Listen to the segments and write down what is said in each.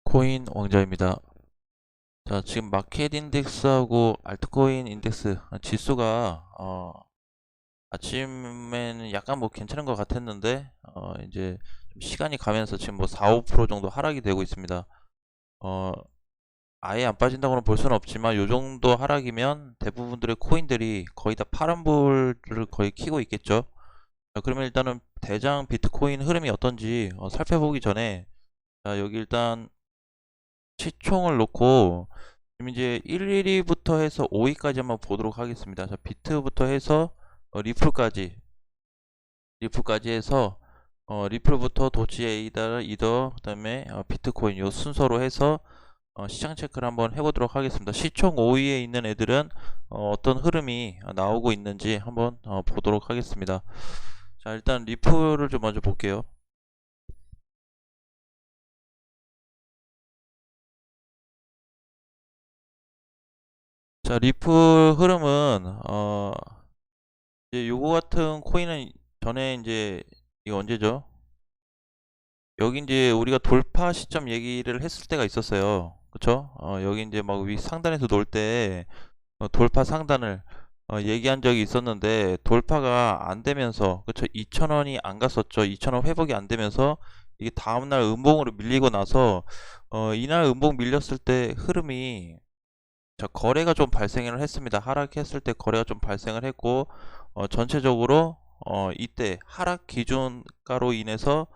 코인 왕자입니다. 자, 지금 마켓 인덱스하고 알트코인 인덱스 지수가 아침에는 약간 뭐 괜찮은 것 같았는데 이제 좀 시간이 가면서 지금 뭐 4, 5% 정도 하락이 되고 있습니다. 어, 아예 안 빠진다고는 볼 수는 없지만 요 정도 하락이면 대부분들의 코인들이 거의 다 파란불을 거의 켜고 있겠죠. 자, 그러면 일단은 대장 비트코인 흐름이 어떤지 살펴보기 전에, 자, 여기 일단 시총을 놓고 지금 이제 1위부터 해서 5위까지 한번 보도록 하겠습니다. 자, 비트부터 해서 리플까지 해서 리플부터 도치, 에이다, 이더, 그 다음에 비트코인 요 순서로 해서 시장 체크를 한번 해보도록 하겠습니다. 시총 5위에 있는 애들은 어떤 흐름이 나오고 있는지 한번 보도록 하겠습니다. 자, 일단 리플을 좀 먼저 볼게요. 자, 리플 흐름은 이제 요거 같은 코인은 전에 이제 이거 언제죠? 여기 이제 우리가 돌파 시점 얘기를 했을 때가 있었어요. 그쵸? 여기 이제 막 위 상단에서 놀 때 돌파 상단을 얘기한 적이 있었는데 돌파가 안 되면서, 그쵸? 2,000원이 안 갔었죠. 2,000원 회복이 안 되면서 이게 다음날 음봉으로 밀리고 나서 이날 음봉 밀렸을 때 흐름이, 자, 거래가 좀 발생을 했습니다. 하락했을 때 거래가 좀 발생을 했고 전체적으로 이때 하락 기준가로 인해서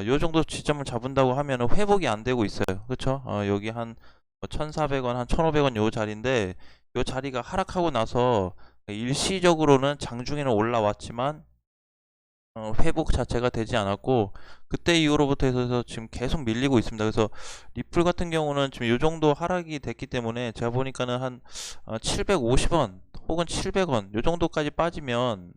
요 정도 지점을 잡은다고 하면 회복이 안 되고 있어요. 그쵸? 여기 한 1,400원, 한 1,500원 요 자리인데 요 자리가 하락하고 나서 일시적으로는 장중에는 올라왔지만 회복 자체가 되지 않았고 그때 이후로부터 해서 지금 계속 밀리고 있습니다. 그래서 리플 같은 경우는 지금 요 정도 하락이 됐기 때문에 제가 보니까는 한 750원 혹은 700원 요 정도까지 빠지면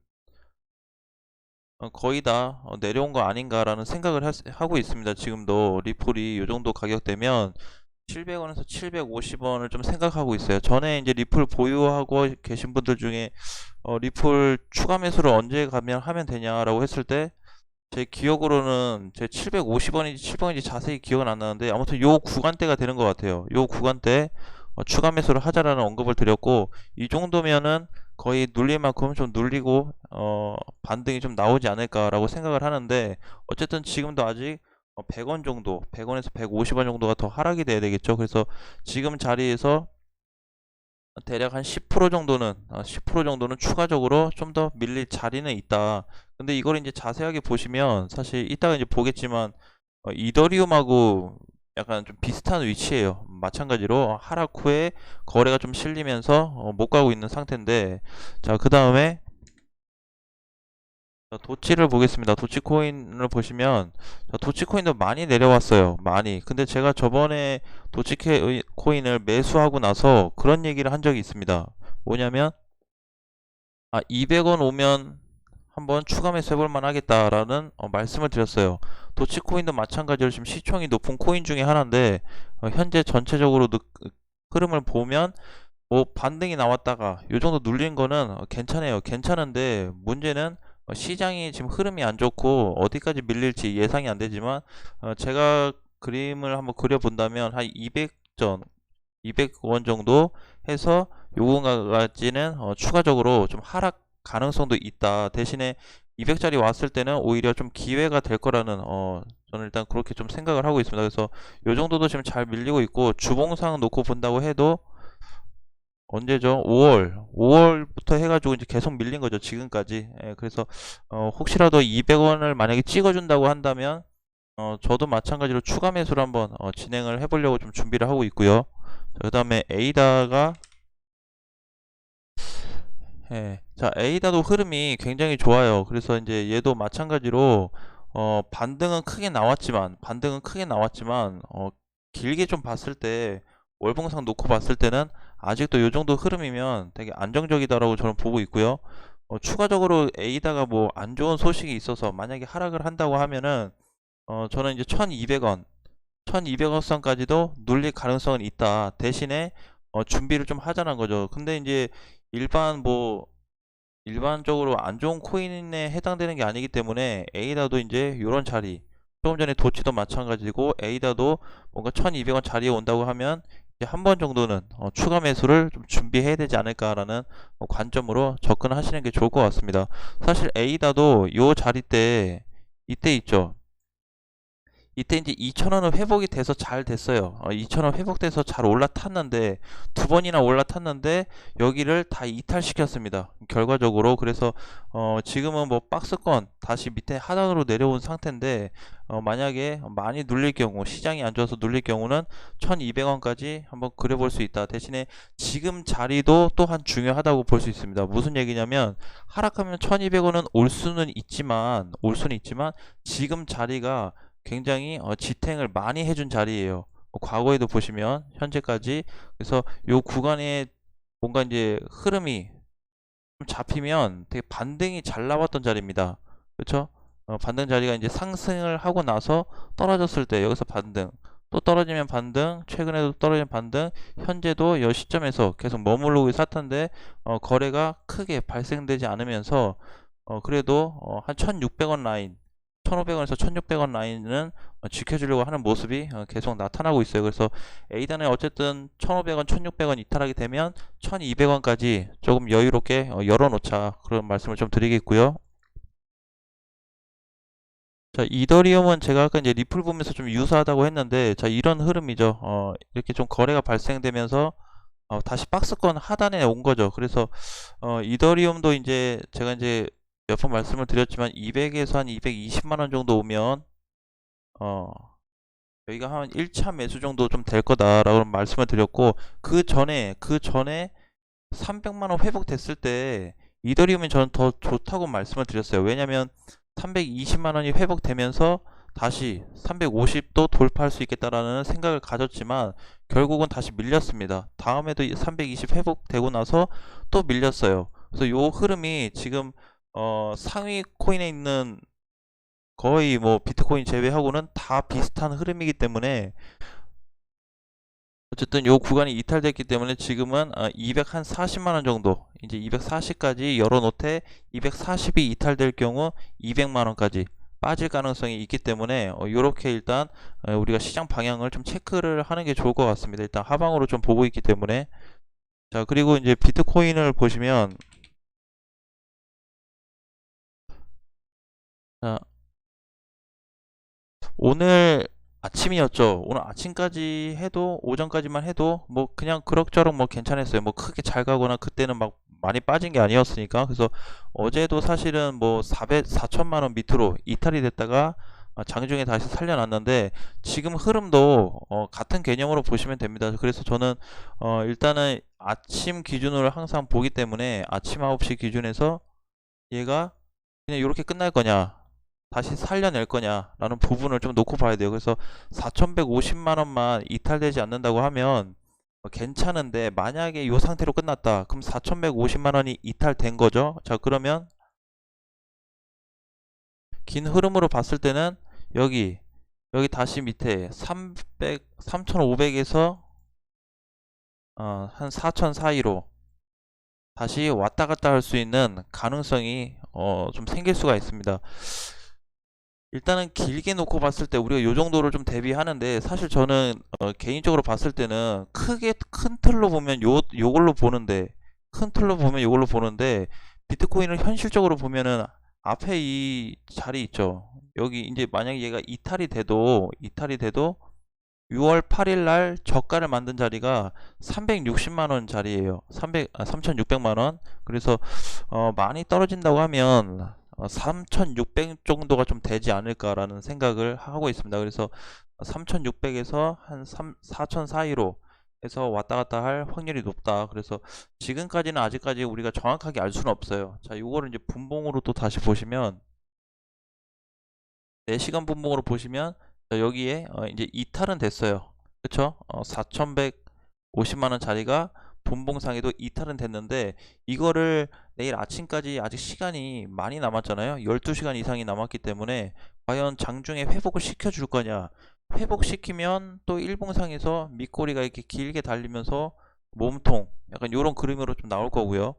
거의 다 내려온 거 아닌가라는 생각을 하고 있습니다. 지금도 리플이 요 정도 가격대면 700원에서 750원을 좀 생각하고 있어요. 전에 이제 리플 보유하고 계신 분들 중에 리플 추가 매수를 언제 가면 하면 되냐라고 했을 때 제 기억으로는 제 750원인지 700원인지 자세히 기억은 안 나는데 아무튼 요 구간대가 되는 것 같아요. 요 구간대 추가 매수를 하자라는 언급을 드렸고 이 정도면은 거의 눌릴 만큼 좀 눌리고 반등이 좀 나오지 않을까라고 생각을 하는데 어쨌든 지금도 아직 100원 정도, 100원에서 150원 정도가 더 하락이 돼야 되겠죠. 그래서 지금 자리에서 대략 한 10% 정도는 10% 정도는 추가적으로 좀 더 밀릴 자리는 있다. 근데 이걸 이제 자세하게 보시면 사실 이따가 이제 보겠지만 이더리움하고 약간 좀 비슷한 위치예요. 마찬가지로 하락 후에 거래가 좀 실리면서 못 가고 있는 상태인데, 자, 그 다음에 도치를 보겠습니다. 도치코인을 보시면 도치코인도 많이 내려왔어요. 많이. 근데 제가 저번에 도치코인을 매수하고 나서 그런 얘기를 한 적이 있습니다. 뭐냐면 200원 오면 한번 추가 매수 해볼 만하겠다라는 말씀을 드렸어요. 도치코인도 마찬가지로 지금 시총이 높은 코인 중에 하나인데 현재 전체적으로 흐름을 보면 뭐 반등이 나왔다가 요 정도 눌린 거는 괜찮아요. 괜찮은데 문제는 시장이 지금 흐름이 안 좋고 어디까지 밀릴지 예상이 안 되지만 제가 그림을 한번 그려본다면 한 200전 200원 정도 해서 요거까지는 추가적으로 좀 하락 가능성도 있다. 대신에 200짜리 왔을 때는 오히려 좀 기회가 될 거라는 저는 일단 그렇게 좀 생각을 하고 있습니다. 그래서 요 정도도 지금 잘 밀리고 있고 주봉상 놓고 본다고 해도 언제죠? 5월부터 해가지고 이제 계속 밀린 거죠. 지금까지. 예, 그래서 혹시라도 200원을 만약에 찍어준다고 한다면 저도 마찬가지로 추가 매수를 한번 진행을 해보려고 좀 준비를 하고 있고요. 그 다음에 에이다가, 예, 자, 에이다도 흐름이 굉장히 좋아요. 그래서 이제 얘도 마찬가지로 반등은 크게 나왔지만 길게 좀 봤을 때 월봉상 놓고 봤을 때는 아직도 이 정도 흐름이면 되게 안정적이다라고 저는 보고 있고요. 추가적으로 에이다가 뭐 안 좋은 소식이 있어서 만약에 하락을 한다고 하면은 저는 이제 1200원 선까지도 눌릴 가능성은 있다. 대신에 준비를 좀 하자는 거죠. 근데 이제 일반적으로 안 좋은 코인에 해당되는 게 아니기 때문에 에이다도 이제 요런 자리 조금 전에 도치도 마찬가지고 에이다도 뭔가 1200원 자리에 온다고 하면 이제 한 번 정도는 추가 매수를 좀 준비해야 되지 않을까라는 관점으로 접근하시는 게 좋을 것 같습니다. 사실 에이다도 요 자리 때 이때 있죠. 이때 이제 2,000원은 회복이 돼서 잘 됐어요. 2,000원 회복돼서 잘 올라탔는데 두 번이나 올라탔는데 여기를 다 이탈시켰습니다. 결과적으로 그래서 지금은 뭐 박스권 다시 밑에 하단으로 내려온 상태인데 만약에 많이 눌릴 경우 시장이 안 좋아서 눌릴 경우는 1,200원까지 한번 그려볼 수 있다. 대신에 지금 자리도 또한 중요하다고 볼 수 있습니다. 무슨 얘기냐면 하락하면 1,200원은 올 수는 있지만 지금 자리가 굉장히 지탱을 많이 해준 자리예요. 과거에도 보시면 현재까지 그래서 요 구간에 뭔가 이제 흐름이 좀 잡히면 되게 반등이 잘 나왔던 자리입니다. 그렇죠? 반등 자리가 이제 상승을 하고 나서 떨어졌을 때 여기서 반등, 또 떨어지면 반등, 최근에도 떨어지면 반등, 현재도 이 시점에서 계속 머무르고 있었는데 거래가 크게 발생되지 않으면서 그래도 한 1,600원 라인 1,500원에서 1,600원 라인은 지켜주려고 하는 모습이 계속 나타나고 있어요. 그래서 A단에 어쨌든 1,500원, 1,600원 이탈하게 되면 1,200원까지 조금 여유롭게 열어놓자 그런 말씀을 좀 드리겠고요. 자, 이더리움은 제가 아까 이제 리플 보면서 좀 유사하다고 했는데, 자, 이런 흐름이죠. 이렇게 좀 거래가 발생되면서 다시 박스권 하단에 온 거죠. 그래서 이더리움도 이제 제가 이제 몇 번 말씀을 드렸지만 200에서 한 220만 원 정도 오면 여기가 한 1차 매수 정도 좀 될 거다라고 말씀을 드렸고 그 전에 300만 원 회복됐을 때 이더리움이 저는 더 좋다고 말씀을 드렸어요. 왜냐면 320만 원이 회복되면서 다시 350도 돌파할 수 있겠다라는 생각을 가졌지만 결국은 다시 밀렸습니다. 다음에도 320 회복되고 나서 또 밀렸어요. 그래서 요 흐름이 지금 상위 코인에 있는 거의 뭐 비트코인 제외하고는 다 비슷한 흐름이기 때문에 어쨌든 요 구간이 이탈됐기 때문에 지금은 240만 원 정도 이제 240까지 열어놓되 240이 이탈될 경우 200만 원까지 빠질 가능성이 있기 때문에 요렇게 일단 우리가 시장 방향을 좀 체크를 하는 게 좋을 것 같습니다. 일단 하방으로 좀 보고 있기 때문에 자 그리고 이제 비트코인을 보시면 자, 오늘 아침이었죠. 오늘 아침까지 해도 오전까지만 해도 뭐 그냥 그럭저럭 뭐 괜찮았어요. 뭐 크게 잘 가거나 그때는 막 많이 빠진 게 아니었으니까. 그래서 어제도 사실은 뭐 4천만 원 밑으로 이탈이 됐다가 장중에 다시 살려놨는데 지금 흐름도 같은 개념으로 보시면 됩니다. 그래서 저는 일단은 아침 기준으로 항상 보기 때문에 아침 9시 기준에서 얘가 그냥 이렇게 끝날 거냐 다시 살려낼 거냐라는 부분을 좀 놓고 봐야 돼요. 그래서 4,150만 원만 이탈되지 않는다고 하면 괜찮은데 만약에 이 상태로 끝났다. 그럼 4,150만 원이 이탈된 거죠. 자, 그러면 긴 흐름으로 봤을 때는 여기 다시 밑에 3,500에서 한 4,000 사이로 다시 왔다 갔다 할 수 있는 가능성이 좀 생길 수가 있습니다. 일단은 길게 놓고 봤을 때 우리가 요 정도를 좀 대비하는데 사실 저는 개인적으로 봤을 때는 크게 큰 틀로 보면 요걸로 보는데 큰 틀로 보면 요걸로 보는데 비트코인을 현실적으로 보면은 앞에 이 자리 있죠. 여기 이제 만약에 얘가 이탈이 돼도 6월 8일 날 저가를 만든 자리가 360만 원 자리예요. 3,600만 원. 그래서 많이 떨어진다고 하면 3,600 정도가 좀 되지 않을까라는 생각을 하고 있습니다. 그래서 3,600에서 한 4,000 사이로 해서 왔다 갔다 할 확률이 높다. 그래서 지금까지는 아직까지 우리가 정확하게 알 수는 없어요. 자, 이거를 이제 분봉으로 또 다시 보시면 4시간 분봉으로 보시면 여기에 이제 이탈은 됐어요. 그쵸? 4,150만 원 자리가 분봉상에도 이탈은 됐는데 이거를 내일 아침까지 아직 시간이 많이 남았잖아요. 12시간 이상이 남았기 때문에 과연 장중에 회복을 시켜줄 거냐? 회복시키면 또 일봉상에서 밑꼬리가 이렇게 길게 달리면서 몸통 약간 이런 그림으로 좀 나올 거고요.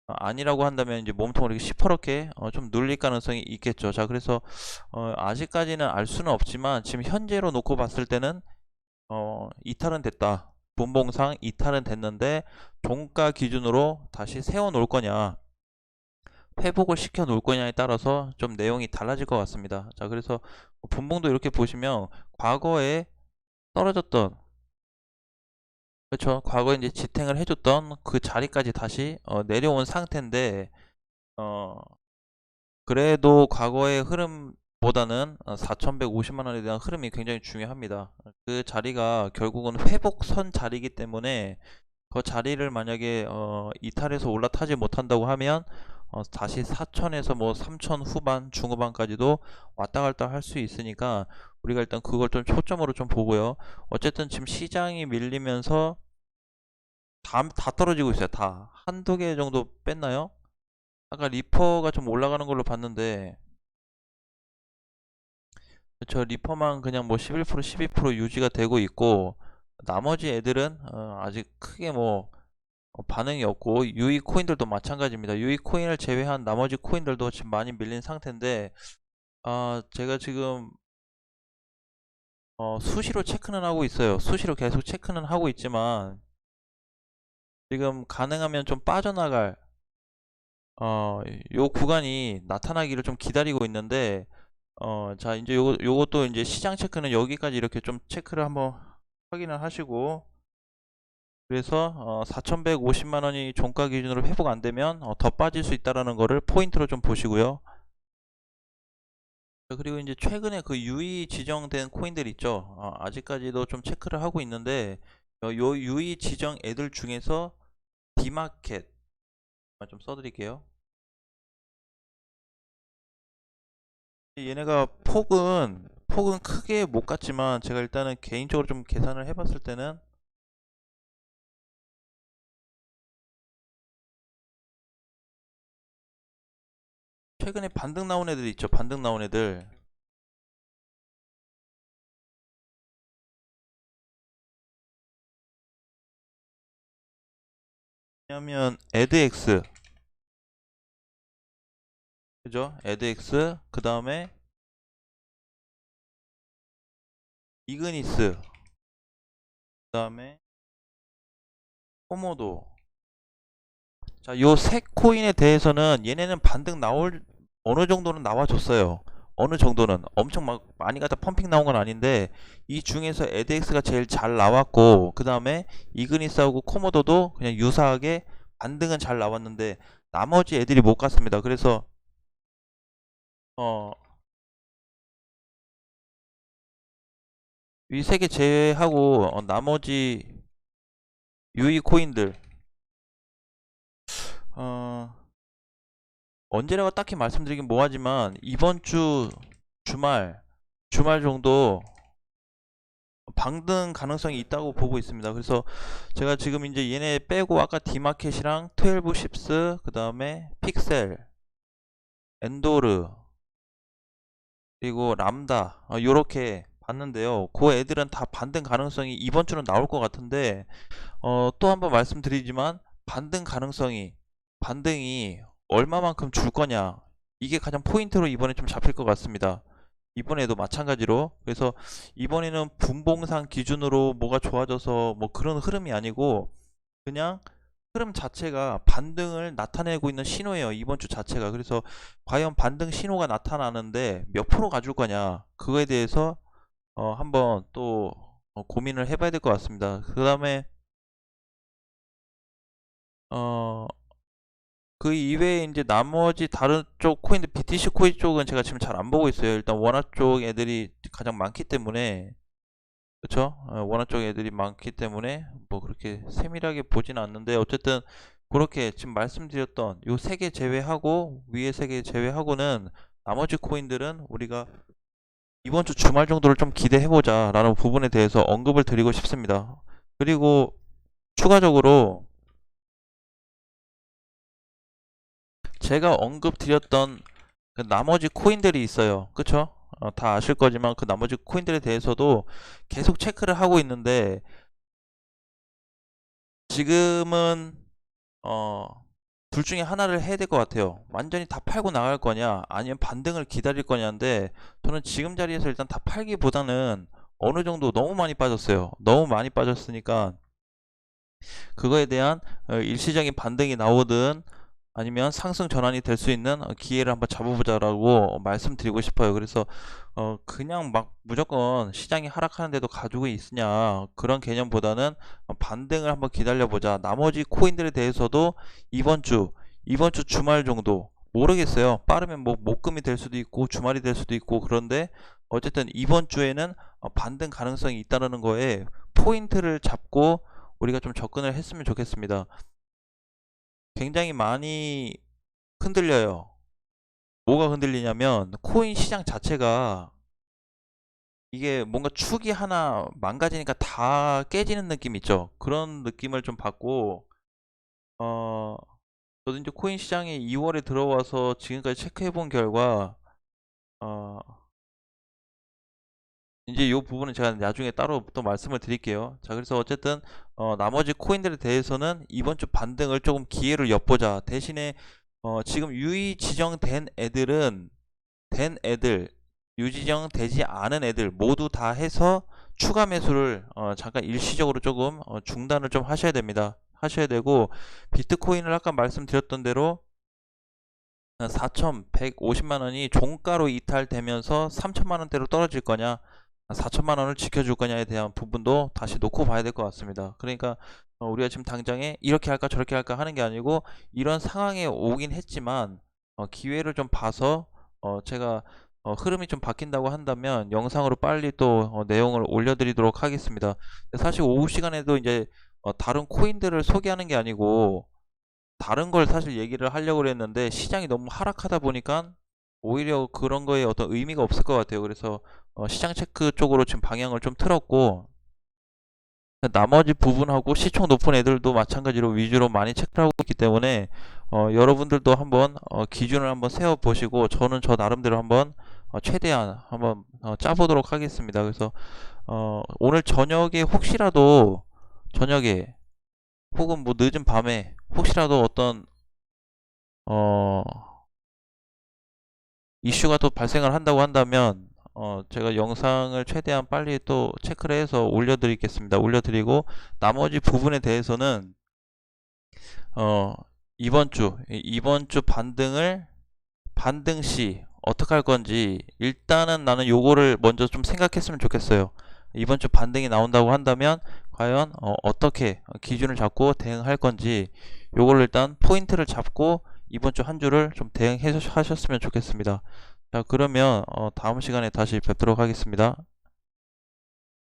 아니라고 한다면 이제 몸통을 이렇게 시퍼렇게 좀 눌릴 가능성이 있겠죠. 자, 그래서 아직까지는 알 수는 없지만 지금 현재로 놓고 봤을 때는 이탈은 됐다. 분봉상 이탈은 됐는데 종가 기준으로 다시 세워 놓을 거냐, 회복을 시켜 놓을 거냐에 따라서 좀 내용이 달라질 것 같습니다. 자, 그래서 분봉도 이렇게 보시면 과거에 떨어졌던, 그렇죠, 과거에 이제 지탱을 해줬던 그 자리까지 다시 내려온 상태인데, 어 그래도 과거의 흐름보다는 4,150만 원에 대한 흐름이 굉장히 중요합니다. 그 자리가 결국은 회복선 자리이기 때문에 그 자리를 만약에 이탈해서 올라타지 못한다고 하면 다시 4천에서 뭐 3천 후반 중후반까지도 왔다 갔다 할 수 있으니까 우리가 일단 그걸 좀 초점으로 좀 보고요. 어쨌든 지금 시장이 밀리면서 다 떨어지고 있어요. 다 한두 개 정도 뺐나요? 아까 리퍼가 좀 올라가는 걸로 봤는데, 저 리퍼만 그냥 뭐 11% 12% 유지가 되고 있고, 나머지 애들은 아직 크게 뭐 반응이 없고, 유이 코인들도 마찬가지입니다. 유이 코인을 제외한 나머지 코인들도 지금 많이 밀린 상태인데, 제가 지금 수시로 체크는 하고 있어요. 수시로 계속 체크는 하고 있지만 지금 가능하면 좀 빠져나갈 요 구간이 나타나기를 좀 기다리고 있는데, 자, 이제 요것도 이제 시장 체크는 여기까지 이렇게 좀 체크를 한번 확인을 하시고, 그래서 4,150만 원이 종가 기준으로 회복 안 되면 더 빠질 수 있다라는 거를 포인트로 좀 보시고요. 그리고 이제 최근에 그 유의 지정된 코인들 있죠. 아직까지도 좀 체크를 하고 있는데, 요 유의 지정 애들 중에서 디마켓 좀 써드릴게요. 얘네가 폭은 크게 못 갔지만 제가 일단은 개인적으로 좀 계산을 해봤을 때는 최근에 반등 나온 애들 있죠. 반등 나온 애들. 왜냐면 에드엑스, 그죠? 에드엑스, 그 다음에 이그니스, 그 다음에 코모도. 자, 요 세 코인에 대해서는 얘네는 반등 나올 어느 정도는 나와줬어요. 어느 정도는 엄청 막 많이 갖다 펌핑 나온 건 아닌데, 이 중에서 에드엑스가 제일 잘 나왔고, 그 다음에 이그니스하고 코모도도 그냥 유사하게 반등은 잘 나왔는데 나머지 애들이 못 갔습니다. 그래서 이 세 개 제외하고 나머지 유의 코인들, 어, 언제라고 딱히 말씀드리긴 뭐하지만 이번 주 주말 정도 방등 가능성이 있다고 보고 있습니다. 그래서 제가 지금 이제 얘네 빼고 아까 디마켓이랑 12 십스, 그 다음에 픽셀, 엔도르, 그리고 람다 요렇게 봤는데요. 그 애들은 다 반등 가능성이 이번 주는 나올 것 같은데, 또 한번 말씀드리지만 반등이 얼마만큼 줄 거냐, 이게 가장 포인트로 이번에 좀 잡힐 것 같습니다. 이번에도 마찬가지로. 그래서 이번에는 분봉상 기준으로 뭐가 좋아져서 뭐 그런 흐름이 아니고 그냥 흐름 자체가 반등을 나타내고 있는 신호예요, 이번 주 자체가. 그래서 과연 반등 신호가 나타나는데 몇 프로 가줄 거냐, 그거에 대해서 한번 또 고민을 해봐야 될 것 같습니다. 그 다음에 어, 그 이외에 이제 나머지 다른 쪽 코인들, BTC 코인 쪽은 제가 지금 잘 안 보고 있어요. 일단 원화 쪽 애들이 가장 많기 때문에, 그쵸? 원화 쪽 애들이 많기 때문에 뭐 그렇게 세밀하게 보진 않는데, 어쨌든 그렇게 지금 말씀드렸던 요 세 개 제외하고, 위에 세 개 제외하고는 나머지 코인들은 우리가 이번 주 주말 정도를 좀 기대해보자 라는 부분에 대해서 언급을 드리고 싶습니다. 그리고 추가적으로 제가 언급 드렸던 그 나머지 코인들이 있어요. 그쵸? 다 아실 거지만 그 나머지 코인들에 대해서도 계속 체크를 하고 있는데, 지금은 어, 둘 중에 하나를 해야 될 것 같아요. 완전히 다 팔고 나갈 거냐, 아니면 반등을 기다릴 거냐인데, 저는 지금 자리에서 일단 다 팔기보다는 어느 정도 너무 많이 빠졌어요. 너무 많이 빠졌으니까 그거에 대한 일시적인 반등이 나오든 아니면 상승 전환이 될 수 있는 기회를 한번 잡아보자라고 말씀드리고 싶어요. 그래서 그냥 막 무조건 시장이 하락하는데도 가지고 있으냐, 그런 개념보다는 반등을 한번 기다려보자. 나머지 코인들에 대해서도 이번 주 주말 정도, 모르겠어요. 빠르면 뭐 목금이 될 수도 있고 주말이 될 수도 있고, 그런데 어쨌든 이번 주에는 반등 가능성이 있다는 거에 포인트를 잡고 우리가 좀 접근을 했으면 좋겠습니다. 굉장히 많이 흔들려요. 뭐가 흔들리냐면 코인 시장 자체가, 이게 뭔가 축이 하나 망가지니까 다 깨지는 느낌 있죠. 그런 느낌을 좀 받고, 어 저도 이제 코인 시장에 2월에 들어와서 지금까지 체크해 본 결과, 어 이제 이 부분은 제가 나중에 따로 또 말씀을 드릴게요. 자, 그래서 어쨌든 나머지 코인들에 대해서는 이번 주 반등을 조금 기회를 엿보자. 대신에 지금 유의 지정된 애들은, 된 애들, 유지정 되지 않은 애들 모두 다 해서 추가 매수를 잠깐 일시적으로 조금 중단을 좀 하셔야 됩니다. 하셔야 되고, 비트코인을 아까 말씀드렸던 대로 4,150만 원이 종가로 이탈되면서 3천만 원대로 떨어질 거냐, 4천만 원을 지켜줄 거냐에 대한 부분도 다시 놓고 봐야 될 것 같습니다. 그러니까 우리가 지금 당장에 이렇게 할까 저렇게 할까 하는 게 아니고, 이런 상황에 오긴 했지만 기회를 좀 봐서, 제가 흐름이 좀 바뀐다고 한다면 영상으로 빨리 또 내용을 올려드리도록 하겠습니다. 사실 오후 시간에도 이제 다른 코인들을 소개하는 게 아니고 다른 걸 사실 얘기를 하려고 했는데, 시장이 너무 하락하다 보니까 오히려 그런 거에 어떤 의미가 없을 것 같아요. 그래서 시장 체크 쪽으로 지금 방향을 좀 틀었고, 나머지 부분하고 시총 높은 애들도 마찬가지로 위주로 많이 체크를 하고 있기 때문에 여러분들도 한번 기준을 한번 세워 보시고, 저는 저 나름대로 한번 최대한 한번 짜보도록 하겠습니다. 그래서 오늘 저녁에 혹시라도, 저녁에 혹은 뭐 늦은 밤에 혹시라도 어떤 어 이슈가 또 발생을 한다고 한다면 제가 영상을 최대한 빨리 또 체크를 해서 올려드리겠습니다. 올려드리고, 나머지 부분에 대해서는 어 이번 주 반등 시 어떻게 할 건지, 일단은 나는 요거를 먼저 좀 생각했으면 좋겠어요. 이번 주 반등이 나온다고 한다면 과연 어떻게 기준을 잡고 대응할 건지, 요걸 일단 포인트를 잡고 이번 주 한 주를 좀 대응하셨으면 좋겠습니다. 자, 그러면 다음 시간에 다시 뵙도록 하겠습니다.